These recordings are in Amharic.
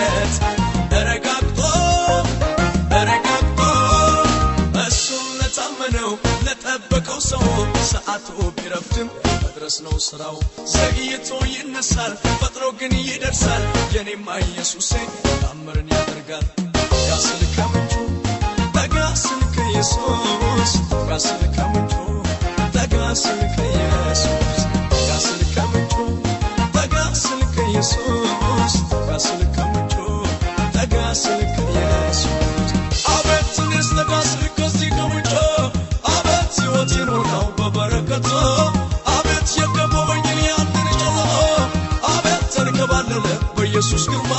ሲገለጥ ተረጋግጦ እሱን ለታመነው ለጠበቀው ሰው ሰዓቱ ቢረፍድም መድረስ ነው ስራው። ዘግይቶ ይነሳል ፈጥኖ ግን ይደርሳል። የኔማ ኢየሱሴ ታምርን ያደርጋል። ያስል ከምንጩ ጠጋ ስል ከኢየሱስ ያስል ከምንጩ ጠጋ ስል ከኢየሱስ ያስል ከምንጩ ጠጋ ስል ከኢየሱስ ያስል ከምንጩ ጠጋ ስል ከኢየሱስ አቤት እኔስ ጠጋ ስል ከዚህ ከምንጩ አቤት ሕይወቴን ሞላው በበረከቱ አቤት የከበበኝን ያንን ጨለማ አቤት ተንከባለለ በኢየሱስ ግርማ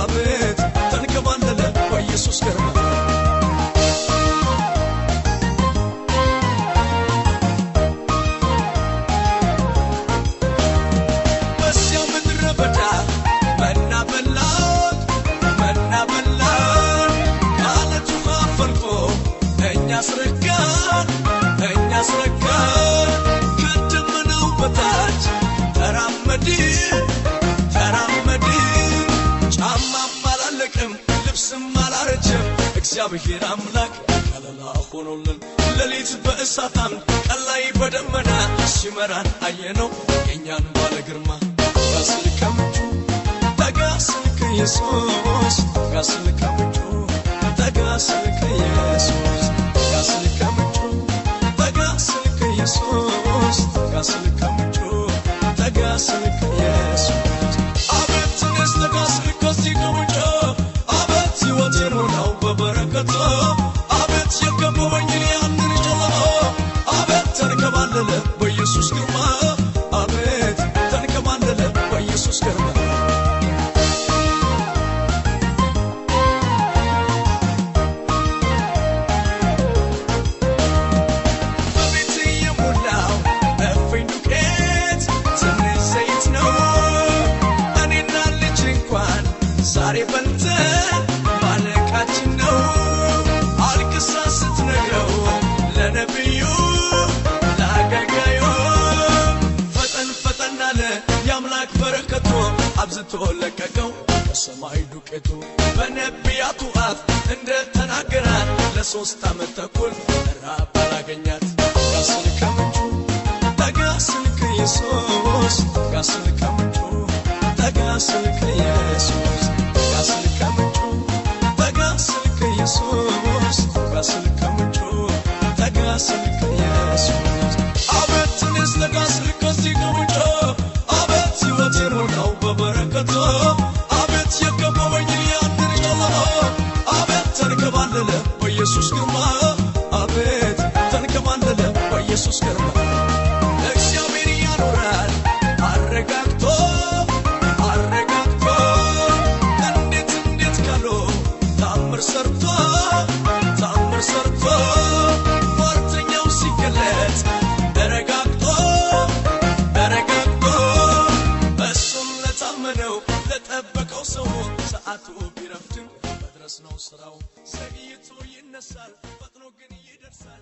አቤት ተንከባለለ በኢየሱስ ግርማ በዚያው ምድረ በዳ መና በላን ከዓለቱ አፈልቆ እኛ አስረካን ከደመናው በታች ተራመድን ጫማም አላለቅም ልብስም አላረጀም እግዚአብሔር አምላክ ከለላ ሆኖልን ሌሊት በእሳት አምድ ቀን ላይ በደመና ሲመራን አየነው የእኛን ባለ ግርማ ያስል ከምንጩ ጠጋ ስል ከኢየሱስ ያስል ከምንጩ ጠጋ ስል ከኢየሱስ ያስል ከምንጩ ጠጋ ስል ከኢየሱስ ያስል ከምንጩ ጠጋ ስል ከኢየሱስ አቤት እኔስ ጠጋ ስል ከዚህ ከምንጩ አቤት ሕይወቴን ሞላው በበረከቱ አቤት የከበበኝን ያንን ጨለማ አቤት ተንከባለለ በኢየሱስ ግርማ አቤት ተንከባለለ በኢየሱስ ግርማ በቤቴ የሞላው እፍኝ ዱቄት ትንሽ ዘይት ነው እኔና ልጅ እንኳን ዛሬ በልተን ማለቃችን ነው አልቅሳ ስትነግረው ለነቢዩ ለአገልጋዩ ፈጠን አለ የአምላክ በረከቱ አብዝቶ ለቀቀው ከሰማይ ዱቄቱ በነቢያቱ አፍ እንደተናገራት ለ3 ዓመት ተኩል ራብ አላገኛት ያስል ከምንጩ ጠጋ ስል ከኢየሱስ ያስል ከምንጩ ጠጋ ስል ከኢየሱስ ያስል ከምንጩ ጠጋ ስል ከኢየሱስ ያስል ከምንጩ ጠጋ ስል ከኢየሱስ አቤት እኔስ ጠጋ ስል ከዚህ ከምንጩ አቤት ሕይወቴን ሞላው በበረከቱ አቤት የከበበኝን ያንን ጨለማ አቤት ተንከባለለ በኢየሱስ ግርማ አቤት ተንከባለለ በኢየሱስ ግርማ እግዚአብሔር ያኖራል አረጋግቶ እንዴት ካሉ ታምር ሰርቶ ሟርተኛው ሲገለጥ ተረጋግጦ እሱን ለታመነው ለጠበቀው ሰው ሰዓቱ ቢረፍድም መድረስ ነው ስራው። ዘግይቶ ይነሳል ፈጥኖ ግን ይደርሳል።